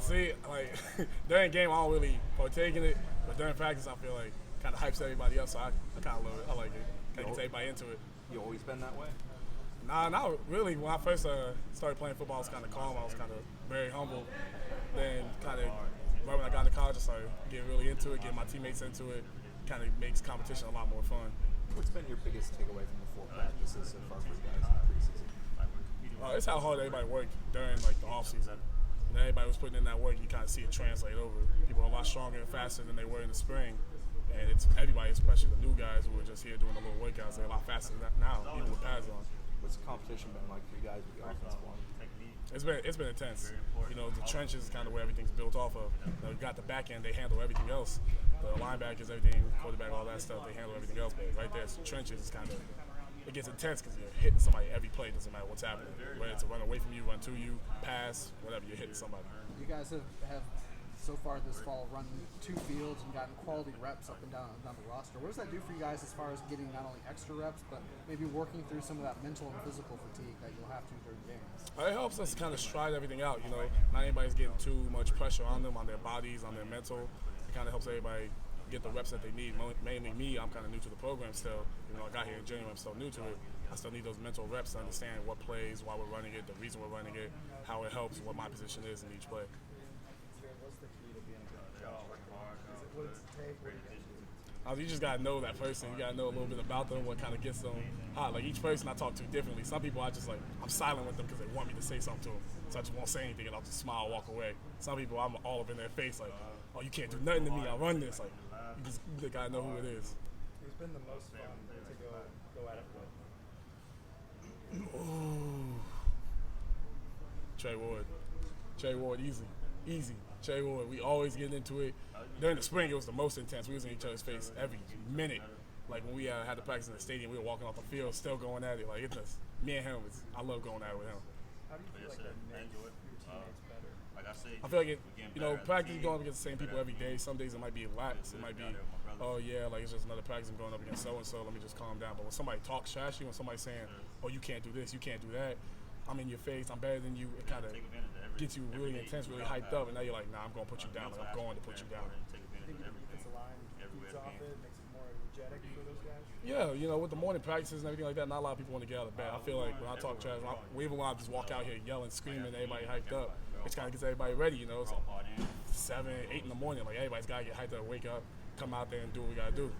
See, like during game, I don't really partake in it, but during practice, I feel like kind of hypes everybody up. So I kind of love it. I like it. Kind of gets everybody into it. You always been that way? Nah, not really. When I first started playing football, I was kind of calm. I was kind of very humble. Then kind of right when I got into college, I started getting really into it, getting my teammates into it. Kind of makes competition a lot more fun. What's been your biggest takeaway from the 4 practices so far for you guys in the preseason? It's how hard everybody worked during like the off season. When everybody was putting in that work, you kind of see it translate over. People are a lot stronger and faster than they were in the spring. And it's everybody, especially the new guys who are just here doing the little workouts, they're a lot faster than that now, even with pads on. What's the competition been like for you guys with the offensive line? It's been intense. You know, the trenches is kind of where everything's built off of. You got the back end, they handle everything else. The linebackers, everything, quarterback, all that stuff, they handle everything else. But right there, it's the trenches. It's kind of it gets intense because you're hitting somebody every play. Doesn't matter what's happening. Whether it's a run away from you, run to you, pass, whatever, you're hitting somebody. You guys have so far this fall run 2 fields and gotten quality reps up and down the roster. What does that do for you guys as far as getting not only extra reps, but maybe working through some of that mental and physical fatigue that you'll have to during games? It helps us kind of stride everything out. You know, not anybody's getting too much pressure on them, on their bodies, on their mental. It kind of helps everybody get the reps that they need. Mainly me, I'm kind of new to the program still. You know, I got here in January, I'm still new to it. I still need those mental reps to understand what plays, why we're running it, the reason we're running it, how it helps, what my position is in each play. What's the key to being a good coach? What does it take? You just gotta know that person. You gotta know a little bit about them, what kind of gets them hot. Like each person I talk to differently. Some people I just like, I'm silent with them because they want me to say something to them. So I just won't say anything and I'll just smile, walk away. Some people I'm all up in their face like, oh, you can't do nothing to me. I'll run this. Like, you gotta know who it is. Who's been the most fun to go at it with? Ooh. Trey Ward, easy. Trey Ward, we always get into it. During the spring, it was the most intense. We was in each other's face every minute. Like when we had to practice in the stadium, we were walking off the field, still going at it. Like it's just me and him. I love going at it with him. How do you feel like that makes your teammates better? I feel like practice going up against the same people every day. Some days it might be lax. It might be, oh yeah, like it's just another practice. I'm going up against so and so. Let me just calm down. But when somebody talks trash, when somebody's saying, oh you can't do this, you can't do that, I'm in your face, I'm better than you. It kind of gets you really intense, really hyped up, and now you're like, nah, I'm going to put you down. Like I'm going to put you down. Think the defensive line feeds off it, makes it more energetic for those guys? Yeah, you know, with the morning practices and everything like that, not a lot of people want to get out of bed. I feel like when I talk trash, even when I just walk out here yelling, screaming, everybody hyped up, it kind of gets everybody ready, you know. It's 7, 8 in the morning. Like, everybody's got to get hyped up, wake up, come out there and do what we got to do.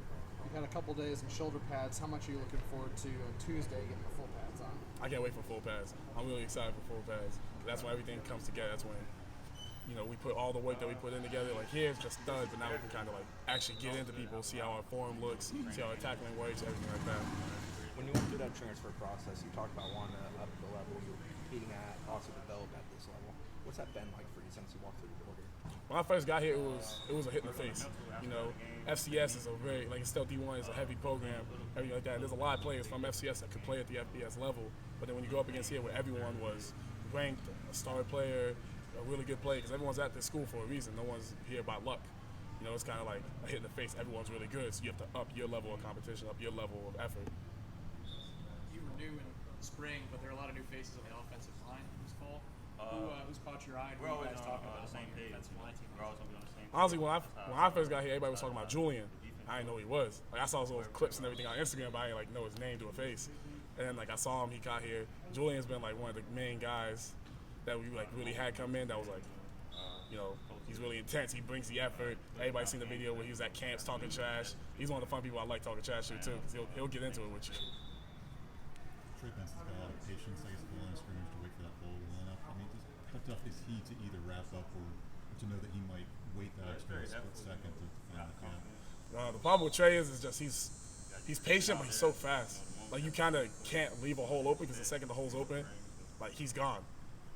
You've got a couple days in shoulder pads. How much are you looking forward to on Tuesday getting the full pads on? I can't wait for full pads. I'm really excited for full pads. That's when everything comes together. That's when, you know, we put all the work that we put in together. Like here, it's just studs, but now we can kind of like actually get into people, see how our form looks, see how our tackling works, everything like that. When you went through that transfer process, you talked about wanting to up the level you're competing at, also develop at this level. What's that been like for you since you walked through the door here? When I first got here, it was a hit in the face. You know, FCS is a very, like it's still D1 is a heavy program, everything like that. And there's a lot of players from FCS that could play at the FBS level, but then when you go up against here where everyone was ranked, a star player, a really good player, because everyone's at this school for a reason. No one's here by luck. You know, it's kind of like a hit in the face. Everyone's really good, so you have to up your level of competition, up your level of effort. You were new in the spring, but there are a lot of new faces on the offensive line this fall. Who's caught your eye? Who are you guys talking about the same page? Honestly, when I first got here, everybody was talking about Julian. I didn't know who he was. Like I saw his little clips and everything on Instagram, but I didn't like know his name to a face. And then like I saw him, he got here. Julian's been like one of the main guys that we like really had come in. That was like, you know, he's really intense. He brings the effort. Everybody's seen the video where he was at camps talking trash. He's one of the fun people I like talking trash to too, because he'll get into it with you. Trey Benson has got a lot of patience, I guess, at the line of scrimmage to wait for that ball to line up. I mean, just how tough is he to either wrap up or to know that he might wait that extra split second to find the count? The problem with Trey is just he's patient, but he's so fast. Like you kind of can't leave a hole open because the second the hole's open, like he's gone.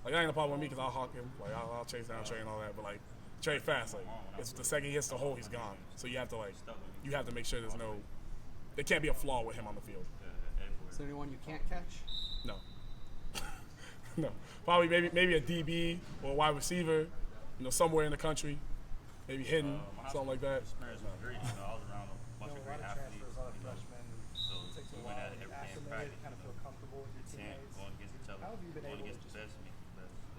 Like that ain't a problem with me because I'll hawk him, like I'll chase down Trey and all that. But like Trey fast, like it's the second he hits the hole, he's gone. So you have to make sure there can't be a flaw with him on the field. Is there anyone you can't catch? No. No. Probably maybe a DB or a wide receiver, you know, somewhere in the country, maybe hidden, something like that. Experience was great. You know, I was around a bunch of great athletes. A lot of freshmen. So It takes a we while went at to it get every day in acclimated, practice. kind of feel comfortable with your teammates. Going against each other. How have you been going able against to the best of me.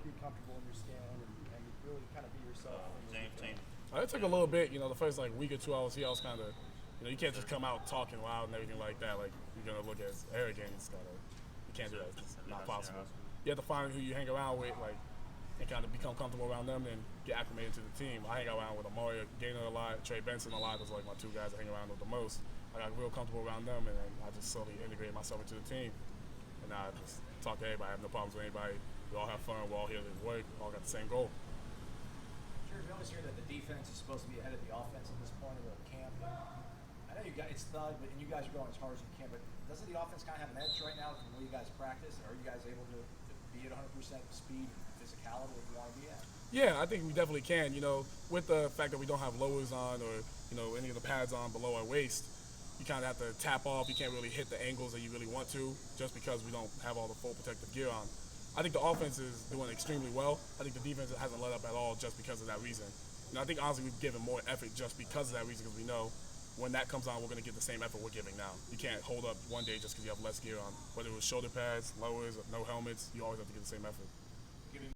be comfortable in your skin and be really kind of be yourself? James. It took a little bit, the first week or 2 hours. I was kind of, you can't just come out talking loud and everything like that. Like you're gonna look as arrogant. You can't do that. It's not possible. You have to find who you hang around with, and kind of become comfortable around them and get acclimated to the team. I hang around with Amari Gaynor a lot, Trey Benson a lot. Those are my 2 guys I hang around with the most. I got real comfortable around them, and then I just slowly integrated myself into the team. And now I just talk to everybody. I have no problems with anybody. We all have fun. We're all here to work. We all got the same goal. Sure, we always hear that the defense is supposed to be ahead of the offense at this point of the camp. I know you guys, it's thug, and you guys are going as hard as you can, but doesn't the offense kind of have an edge right now from the way you guys practice? Are you guys able to be at 100% speed and physicality where you want to be at? Yeah, I think we definitely can. With the fact that we don't have lowers on or, any of the pads on below our waist, you kind of have to tap off. You can't really hit the angles that you really want to just because we don't have all the full protective gear on. I think the offense is doing extremely well. I think the defense hasn't let up at all just because of that reason. I think honestly we've given more effort just because of that reason, because we know when that comes on, we're going to get the same effort we're giving now. You can't hold up one day just because you have less gear on. Whether it was shoulder pads, lowers, no helmets, you always have to get the same effort.